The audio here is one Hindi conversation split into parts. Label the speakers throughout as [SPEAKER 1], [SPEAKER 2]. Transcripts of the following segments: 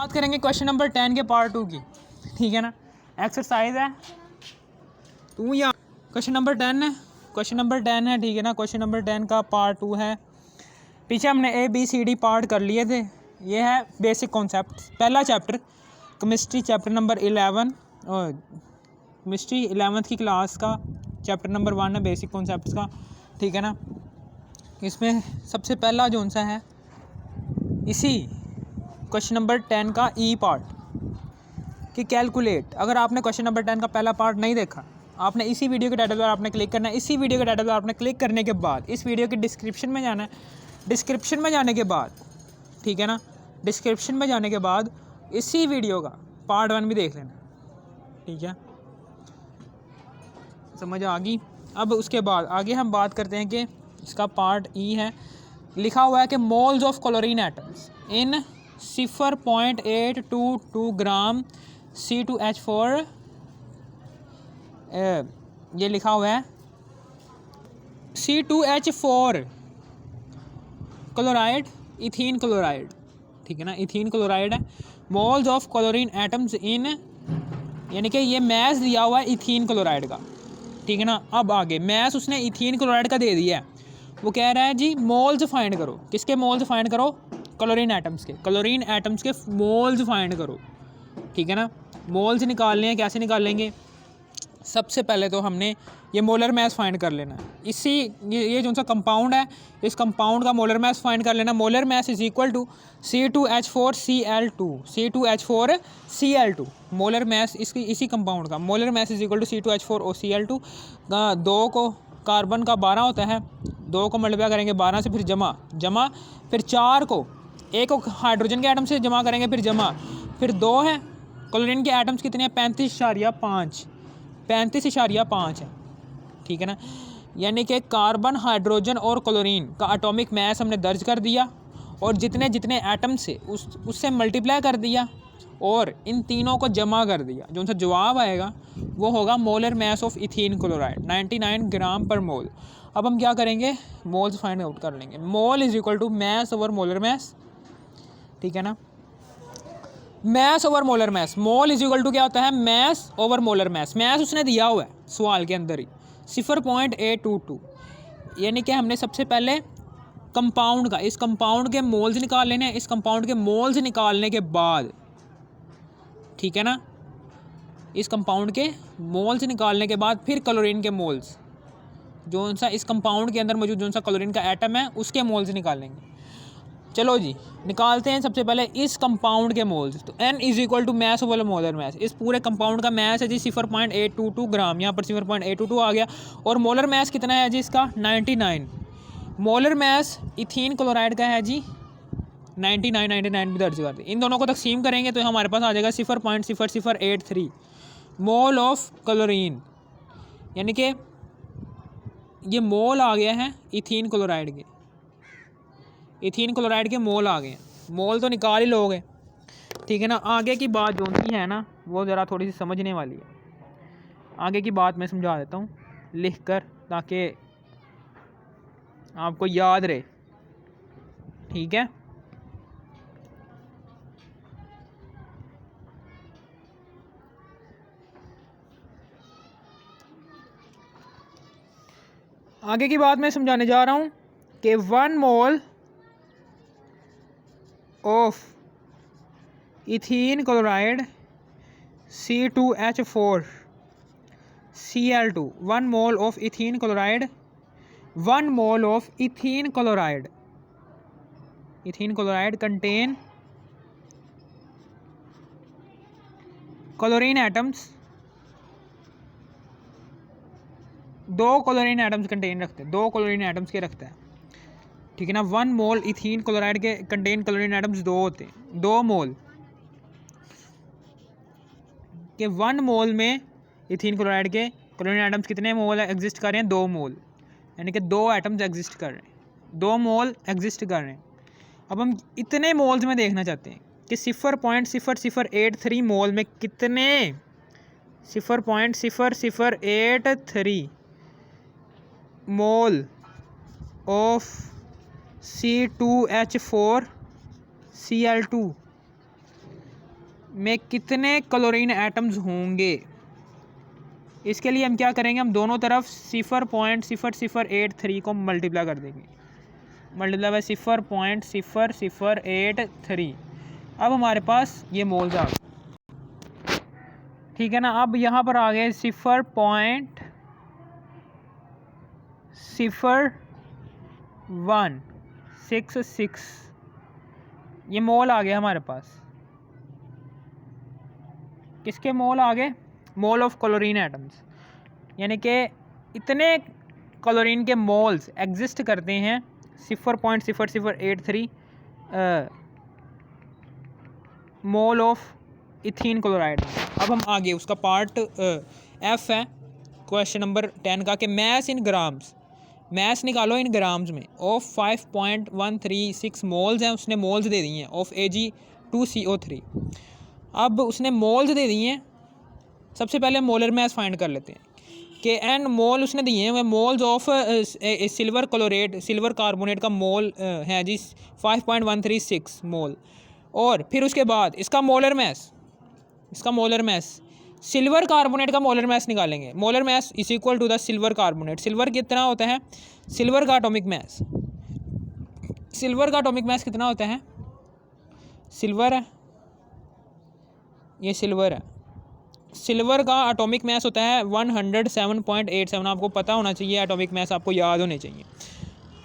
[SPEAKER 1] बात करेंगे क्वेश्चन नंबर 10 के पार्ट 2 की, ठीक है ना। एक्सरसाइज है तू या क्वेश्चन नंबर 10 है, ठीक है ना। क्वेश्चन नंबर 10 का पार्ट 2 है। पीछे हमने ABCD पार्ट कर लिए थे। ये है बेसिक कॉन्सेप्ट, पहला चैप्टर केमिस्ट्री, चैप्टर नंबर 11 और केमिस्ट्री 11th की क्लास का चैप्टर नंबर 1 है बेसिक कॉन्सेप्ट्स का, ठीक है ना। इसमें सबसे पहला जो सा है इसी क्वेश्चन नंबर 10 का ई पार्ट कि कैलकुलेट। अगर आपने क्वेश्चन नंबर 10 का पहला पार्ट नहीं देखा, आपने इसी वीडियो के टाइटल पर आपने क्लिक करना है। इसी वीडियो के टाइटल पर आपने क्लिक करने के बाद इस वीडियो के डिस्क्रिप्शन में जाना है। डिस्क्रिप्शन में जाने के बाद, ठीक है ना, डिस्क्रिप्शन में जाने के बाद इसी वीडियो का पार्ट 1 भी देख लेना, ठीक है। समझ आ गई। अब उसके बाद आगे हम बात करते हैं कि इसका पार्ट ई है। लिखा हुआ है कि moles of chlorine atoms in 0.822 gram C2H4। ये लिखा हुआ है C2H4 क्लोराइड, इथीन क्लोराइड, ठीक है ना, इथीन क्लोराइड है। Moles of chlorine atoms in, यानी कि ये मैस दिया हुआ है इथीन क्लोराइड का, ठीक है ना। अब आगे मैस उसने इथीन क्लोराइड का दे दिया है। वो कह रहा है जी मोल्स फाइंड करो। किसके मोल्स फाइंड करो? क्लोरीन एटम्स के। क्लोरीन एटम्स के मोल्स फाइंड करो, ठीक है ना। मोल्स निकालने हैं, कैसे निकालेंगे? सबसे पहले तो हमने ये मोलर मैस फाइंड कर लेना है। इसी ये जो सा कंपाउंड है, इस कंपाउंड का मोलर मैस फाइंड कर लेना। Molar mass is equal to C2H4Cl2, C2H4Cl2 molar mass इसकी, इसी कंपाउंड का molar mass is equal to C2H4OCl2। 2 को कार्बन का 12 होता है, 2 को मल्टीप्लाई करेंगे 12 से, फिर जमा, फिर 4 को, एक को हाइड्रोजन के एटम से जमा करेंगे, फिर जमा, फिर 2 है। क्लोरीन के एटम्स कितने हैं? 35.5 है, ठीक है ना। यानी कि कार्बन, हाइड्रोजन और क्लोरीन का एटॉमिक मैस हमने दर्ज कर दिया और जितने जितने एटम से उससे मल्टीप्लाई कर दिया और इन तीनों को जमा कर दिया। जो उनका जवाब आएगा वो होगा molar mass of ethene chloride 99 ग्राम पर मोल। अब हम क्या करेंगे? मोल्स फाइंड आउट कर लेंगे। Mole is equal to mass over molar mass, ठीक है ना। Mass over molar mass, mole is equal to क्या होता है? Mass over molar mass. Mass उसने दिया हुआ है सवाल के अंदर ही 0.822। यानी कि हमने सबसे पहले कंपाउंड का, इस कंपाउंड के मोल्स निकाल लेने हैं। इस कंपाउंड के मोल्स निकालने के बाद, ठीक है ना, इस कंपाउंड के मोल्स निकालने के बाद फिर क्लोरीन के मोल्स, जो सा इस कंपाउंड के अंदर मौजूद जो सा क्लोरीन का एटम है उसके मोल्स निकालेंगे। चलो जी, निकालते हैं सबसे पहले इस कंपाउंड के मोल्स। तो N is equal to mass over molar mass. इस पूरे कंपाउंड का मैस है जी 0.822 ग्राम, यहाँ पर 0.822 आ गया। और मोलर मैस कितना है जी इसका? 99। मोलर मैस इथीन क्लोराइड का है जी 99 भी दर्ज करते। इन दोनों को तकसीम करेंगे तो हमारे पास आ जाएगा 0.0083 मोल ऑफ क्लोरीन। यानी कि ये मोल आ गया है इथीन क्लोराइड के, इथीन क्लोराइड के मोल आ गए। मोल तो निकाल ही लोगे, ठीक है ना। आगे की बात जो सी है ना वो ज़रा थोड़ी सी समझने वाली है। आगे की बात मैं समझा देता हूँ लिख कर, ताकि आपको याद रहे, ठीक है। आगे की बात मैं समझाने जा रहा हूँ कि 1 mole of ethene chloride C2H4Cl2, 1 mole of ethene chloride, 1 mole of ethene chloride contain chlorine atoms, 2 chlorine atoms contain रखते हैं, 2 क्लोरीन एटम्स के रखता है, ठीक है ना। 1 मोल इथीन क्लोराइड के कंटेन क्लोरीन एटम्स 2 होते हैं, 2 मोल के 1 मोल में इथीन क्लोराइड के क्लोरीन एटम्स कितने मोल एग्जिस्ट कर रहे हैं? 2 मोल, यानी कि 2 एटम्स एग्जिस्ट कर रहे हैं, 2 मोल एग्जिस्ट कर रहे हैं। अब हम इतने मोल्स में देखना चाहते हैं कि 0.0083 मोल में कितने, 0.0083 मोल ऑफ C2H4Cl2 में कितने क्लोरीन एटम्स होंगे। इसके लिए हम क्या करेंगे, हम दोनों तरफ 0.0083 को मल्टीप्लाई कर देंगे, मल्टीप्लाई बाय 0.0083। अब हमारे पास ये मोल्स आ गए, ठीक है ना। अब यहाँ पर आ गए 0.0166, ये मोल आ गया हमारे पास। किसके मोल आ गए, मोल ऑफ क्लोरीन एटम्स, यानी कि इतने क्लोरीन के मोल्स एग्जिस्ट करते हैं 0.0083 मोल ऑफ इथीन क्लोराइड। अब हम आगे उसका पार्ट एफ है क्वेश्चन नंबर 10 का, कि मैस इन ग्राम्स, मैस निकालो इन ग्राम्स में ऑफ 5.136 मोल्स हैं, उसने मोल्स दे दिए हैं ऑफ Ag2CO3। अब उसने मोल्स दे दिए हैं, सबसे पहले मोलर मैस फाइंड कर लेते हैं कि एन मोल उसने दिए हैं moles of silver chlorate, silver carbonate का मोल है जी 5.136 मोल। और फिर उसके बाद इसका मोलर मैस, इसका मोलर मैस, सिल्वर कार्बोनेट का मोलर मैस निकालेंगे। Molar mass is equal to the silver carbonate. Silver कितना होता है, सिल्वर का एटॉमिक मैस, सिल्वर का एटॉमिक मैस कितना होता है, सिल्वर है, ये सिल्वर है, सिल्वर का एटॉमिक मैस होता है 107.87। आपको पता होना चाहिए, एटॉमिक मैस आपको याद होने चाहिए।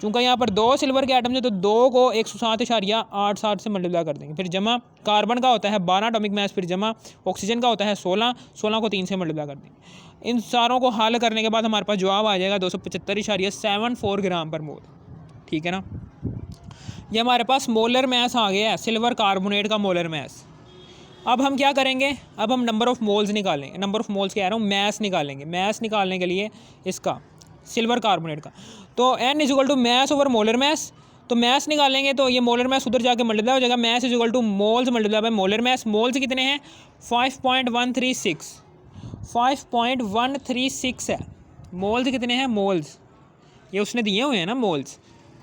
[SPEAKER 1] चूँकि यहाँ पर 2 सिल्वर के एटम्स हैं तो 2 को 107.87 से मल्टीप्लाई कर देंगे। फिर जमा कार्बन का होता है 12 एटॉमिक मैस, फिर जमा ऑक्सीजन का होता है 16 को 3 से मल्टीप्लाई कर देंगे। इन सारों को हल करने के बाद हमारे पास जवाब आ जाएगा 275.74 ग्राम पर मोल, ठीक है ना। ये हमारे पास मोलर मैस आ गया है, सिल्वर कार्बोनेट का मोलर मैस। अब हम क्या करेंगे, अब हम नंबर ऑफ़ मोल्स निकालेंगे, नंबर ऑफ़ मोल्स कह रहा हूँ, मैस निकालेंगे। मैस निकालने के लिए इसका सिल्वर कार्बोनेट का, तो n is equal to mass over molar mass. तो मैस निकालेंगे तो ये मोलर मैस उधर जाके मल्टीप्लाई हो जाएगा, mass is equal to moles multiply by molar mass. Moles कितने हैं 5.136 है। मोल्स कितने हैं, मोल्स ये उसने दिए हुए हैं ना, मोल्स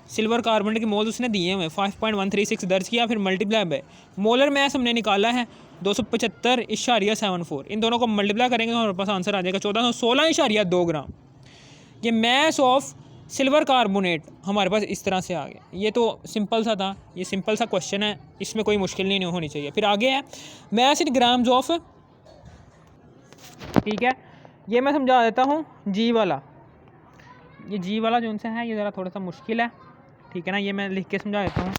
[SPEAKER 1] सिल्वर कार्बोनेट के मोल्स उसने दिए हुए हैं, 5.136 दर्ज किया, फिर मल्टीप्लाई बाय मोलर मैस हमने निकाला है 275.74। इन दोनों को मल्टीप्लाई करेंगे तो हमारे पास आंसर आ जाएगा 1416.2 ग्राम। ये मैस ऑफ सिल्वर कार्बोनेट हमारे पास इस तरह से आ गया। ये तो सिंपल सा था, ये सिंपल सा क्वेश्चन है, इसमें कोई मुश्किल नहीं होनी चाहिए। फिर आगे है मैस इन ग्राम्स ऑफ, ठीक है, ये मैं समझा देता हूँ जी वाला, ये जी वाला जो उनसे है ये ज़रा थोड़ा सा मुश्किल है, ठीक है ना। ये मैं लिख के समझा देता हूँ,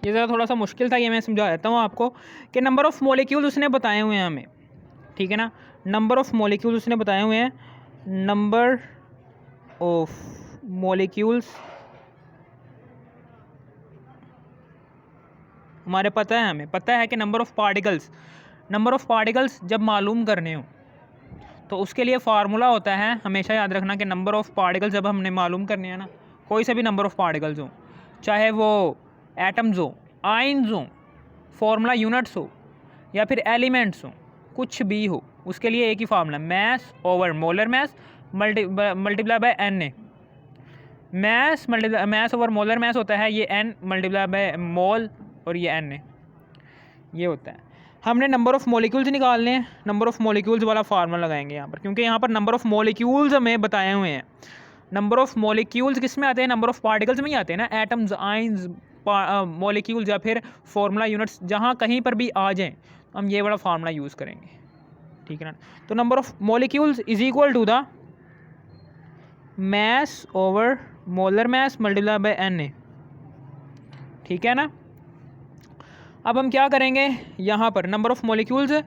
[SPEAKER 1] ये ज़रा थोड़ा सा मुश्किल था, ये मैं समझा देता हूँ आपको कि नंबर ऑफ़ मॉलिक्यूल्स उसने बताए हुए हैं हमें, ठीक है ना। नंबर ऑफ़ मॉलिक्यूल्स उसने बताए हुए हैं, नंबर ऑफ मॉलिक्यूल्स हमारे पता है, हमें पता है कि number of particles, number of particles जब मालूम करने हो तो उसके लिए फार्मूला होता है, हमेशा याद रखना कि नंबर ऑफ़ पार्टिकल्स जब हमने मालूम करने हैं ना, कोई सा भी नंबर ऑफ़ पार्टिकल्स हो, चाहे वो एटम्स हो, आइंस हो, फार्मूला यूनिट्स हो, या फिर एलिमेंट्स हो, कुछ भी हो, उसके लिए एक ही formula, mass over molar mass multiply by N. Mass multiply mass over molar mass होता है ये एन मल्टीप्लाई बाय मोल, और ये एन ये होता है। हमने नंबर ऑफ़ मॉलिक्यूल्स निकालने हैं, नंबर ऑफ़ मॉलिक्यूल्स वाला फार्मूला लगाएंगे यहाँ पर, क्योंकि यहाँ पर नंबर ऑफ़ मॉलिक्यूल्स हमें बताए हुए हैं। नंबर ऑफ़ मॉलिक्यूल्स किस में आते हैं, नंबर ऑफ़ पार्टिकल्स में ही आते हैं ना, एटम्स, आइंस, मॉलिक्यूल्स या फिर फार्मूला यूनिट्स, जहाँ कहीं पर भी आ जाएँ हम ये वाला फार्मूला यूज़ करेंगे, ठीक है ना। तो number of molecules is equal to the mass over molar mass multiply by N, ठीक है ना। अब हम क्या करेंगे, यहाँ पर नंबर ऑफ़ मॉलिक्यूल्स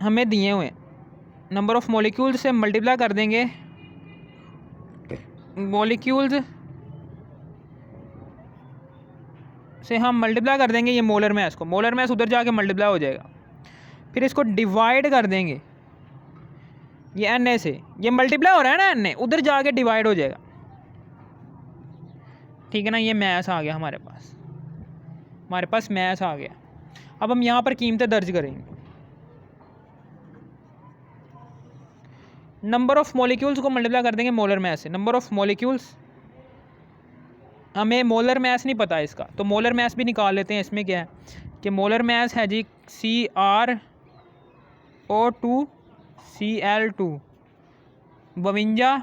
[SPEAKER 1] हमें दिए हुए, नंबर ऑफ़ मॉलिक्यूल्स से मल्टीप्लाई कर देंगे, मॉलिक्यूल्स से हम मल्टीप्लाई कर देंगे ये मोलर मैस को, मोलर मैस उधर जाके मल्टीप्लाई हो जाएगा, फिर इसको डिवाइड कर देंगे ये एन से, ये मल्टीप्लाई हो रहा है ना एन, उधर जाके डिवाइड हो जाएगा, ठीक है ना। ये मैस आ गया हमारे पास, हमारे पास मैस आ गया। अब हम यहाँ पर कीमतें दर्ज करेंगे, नंबर ऑफ़ मॉलिक्यूल्स को मल्टीप्लाई कर देंगे मोलर मैस से। नंबर ऑफ़ मॉलिक्यूल्स, हमें मोलर मैस नहीं पता इसका, तो मोलर मैस भी निकाल लेते हैं। इसमें क्या है कि मोलर मैस है जी CrO2Cl2 52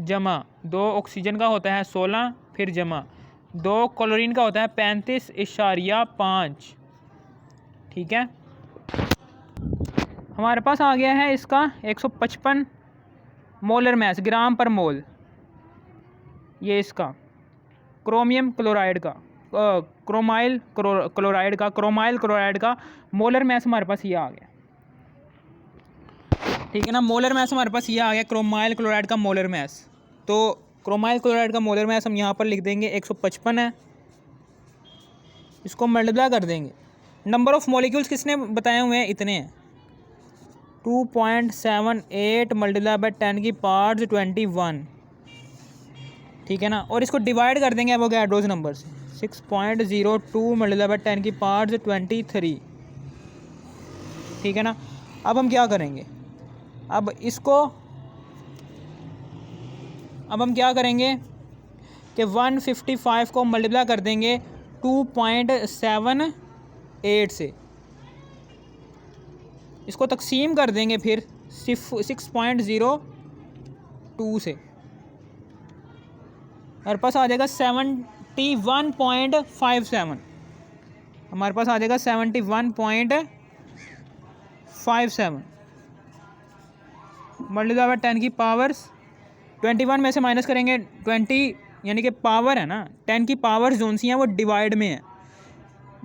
[SPEAKER 1] जमा 2 ऑक्सीजन का होता है 16, फिर जमा 2 क्लोरीन का होता है 35.5। ठीक है, हमारे पास आ गया है इसका 155 मोलर मैस ग्राम पर मोल। ये इसका क्रोमियम क्लोराइड का क्रोमाइल क्लोराइड का मोलर मैस हमारे पास ये आ गया। ठीक है ना, मोलर मैस हमारे पास ये आ गया क्रोमाइल क्लोराइड का मोलर मैस। तो क्रोमाइल क्लोराइड का मोलर मैस हम यहाँ पर लिख देंगे 155 है, इसको मल्टीप्लाई कर देंगे। नंबर ऑफ मॉलिक्यूल्स किसने बताए हुए हैं, इतने हैं 2.78 मल्टीप्लाई बाय 10 की पावर 21। ठीक है ना, और इसको डिवाइड कर देंगे एवोगैड्रोस नंबर से 6.02 मल्टीप्लाई बाय 10 की पावर 23। ठीक है ना, अब हम क्या करेंगे, अब हम क्या करेंगे कि 155 को मल्टीप्लाई कर देंगे 2.78 से, इसको तकसीम कर देंगे फिर 6.02 से, हमारे पास आ जाएगा 71.57। हमारे पास आ जाएगा 71.57 मल्टीप्लाई बाय 10 की पावर्स 21 में से माइनस करेंगे 20, यानी कि पावर है ना 10 की पावर्स जोन सी हैं वो डिवाइड में है।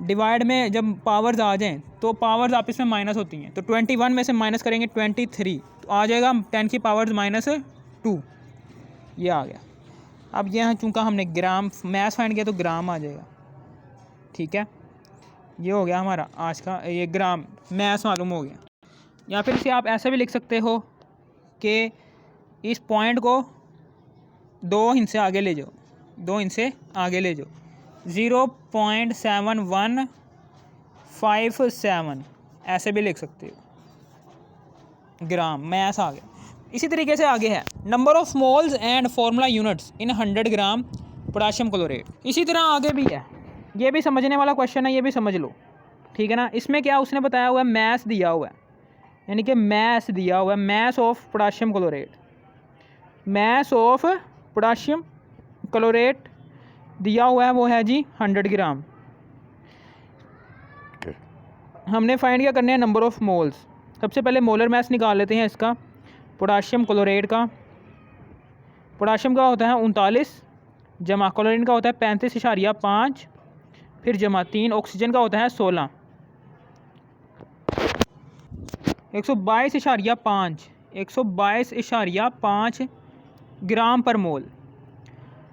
[SPEAKER 1] डिवाइड में जब पावर्स आ जाएं तो पावर्स आपस में माइनस होती हैं, तो 21 में से माइनस करेंगे 23, तो आ जाएगा 10 की पावर्स -2। ये आ गया। अब यहाँ चूँकि हमने ग्राम मैस फाइंड किया तो ग्राम आ जाएगा। ठीक है, ये हो गया हमारा आज का, ये ग्राम मैस मालूम हो गया। या फिर इसे आप ऐसे भी लिख सकते हो कि इस पॉइंट को 2 हिस्से आगे ले जाओ, 2 हिस्से आगे ले जाओ 0.7157 ऐसे भी लिख सकते हो, ग्राम मैस आ गया। इसी तरीके से आगे है number of moles and formula units in 100 gram potassium chlorate. इसी तरह आगे भी है, ये भी समझने वाला क्वेश्चन है, ये भी समझ लो। ठीक है ना, इसमें क्या उसने बताया हुआ है, मैस दिया हुआ है, यानी कि मैस दिया हुआ है, mess of potassium chlorate, mess of potassium chlorate दिया हुआ है, वो है जी 100 ग्राम। हमने फाइंड क्या करने हैं, नंबर ऑफ मोल्स। सबसे पहले मोलर मैस निकाल लेते हैं इसका, पोटाशियम क्लोरेट का। पोटाशियम का होता है 39 जमा क्लोरीन का होता है 35.5, फिर जमा 3 ऑक्सीजन का होता है 16। 122.5 ग्राम पर मोल।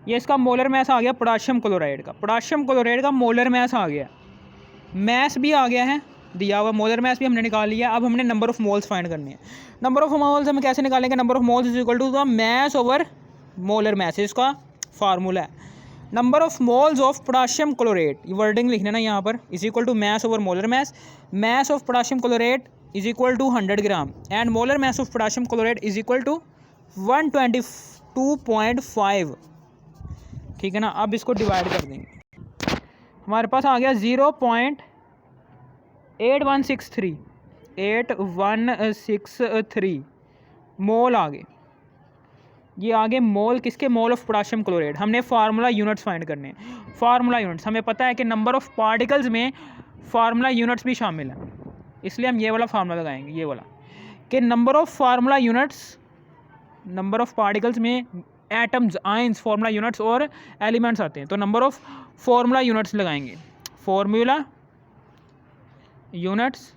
[SPEAKER 1] ये इसका मोलर मैस आ गया पोटाशियम क्लोराइड का। पोटाशियम क्लोराइड का मोलर मैस आ गया, मैस भी आ गया है दिया हुआ, मोलर मैस भी हमने निकाल लिया। अब हमने नंबर ऑफ मोल्स फाइंड करने हैं। नंबर ऑफ मोल्स हम कैसे निकालेंगे, number of moles is equal to the mass over molar mass, इसका फार्मूला है। Number of moles of potassium chlorate, ये वर्डिंग लिखना ना यहाँ पर, is equal to mass over molar mass. Mass of potassium chlorate is equal to 100 gram and molar mass of potassium chlorate is equal to 122.5। ठीक है ना, अब इसको डिवाइड कर देंगे, हमारे पास आ गया 0.8163 मोल आगे। ये आगे मोल किसके, मोल ऑफ पोटाशियम क्लोराइड। हमने फार्मूला यूनिट्स फाइंड करने हैं। फार्मूला यूनिट्स हमें पता है कि नंबर ऑफ पार्टिकल्स में फार्मूला यूनिट्स भी शामिल हैं, इसलिए हम ये वाला फार्मूला लगाएंगे, ये वाला कि number of formula units, number of particles में एटम्स, आयंस, फार्मूला यूनिट्स और एलिमेंट्स आते हैं, तो नंबर ऑफ फार्मूला यूनिट्स लगाएंगे। Formula units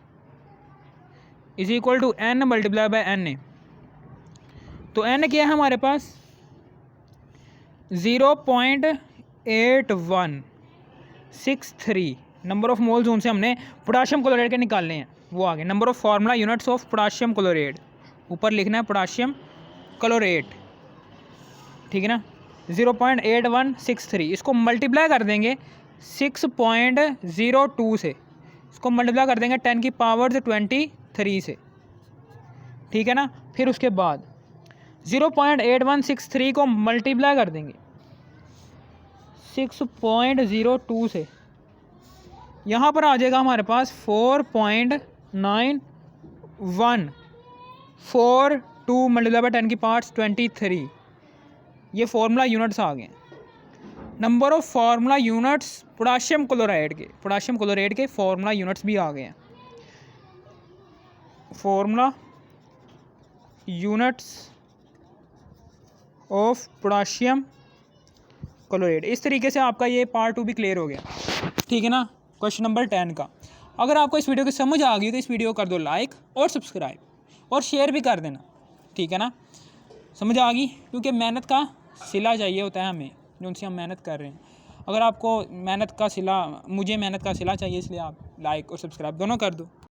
[SPEAKER 1] is equal to n multiply by n। तो n क्या है हमारे पास 0.8163 नंबर ऑफ मोल्स उनसे हमने पोटाशियम क्लोराइड के निकालने हैं, वो आ गए। Number of formula units of potassium chloride, ऊपर लिखना है पोटाशियम क्लोरेट। ठीक है ना, 0.8163, इसको मल्टीप्लाई कर देंगे 6.02 से, इसको मल्टीप्लाई कर देंगे 10 की पावर 23 से। ठीक है ना, फिर उसके बाद 0.8163 को मल्टीप्लाई कर देंगे 6.02 से, यहाँ पर आ जाएगा हमारे पास 4.9142 मल्टीप्लाई बाय 10 की पावर्स 23। ये फार्मूला यूनिट्स आ गए। Number of formula units potassium chloride के फार्मूला यूनिट्स भी आ गए हैं। Formula units of potassium chloride. इस तरीके से आपका ये पार्ट 2 भी क्लियर हो गया, ठीक है ना। क्वेश्चन नंबर 10 का। अगर आपको इस वीडियो की समझ आ गई तो इस वीडियो को कर दो लाइक और सब्सक्राइब और शेयर भी कर देना, ठीक है ना। समझ आ गई, क्योंकि मेहनत का सिला चाहिए होता है हमें, जो उनसे हम मेहनत कर रहे हैं। अगर आपको मुझे मेहनत का सिला चाहिए, इसलिए आप लाइक और सब्सक्राइब दोनों कर दो।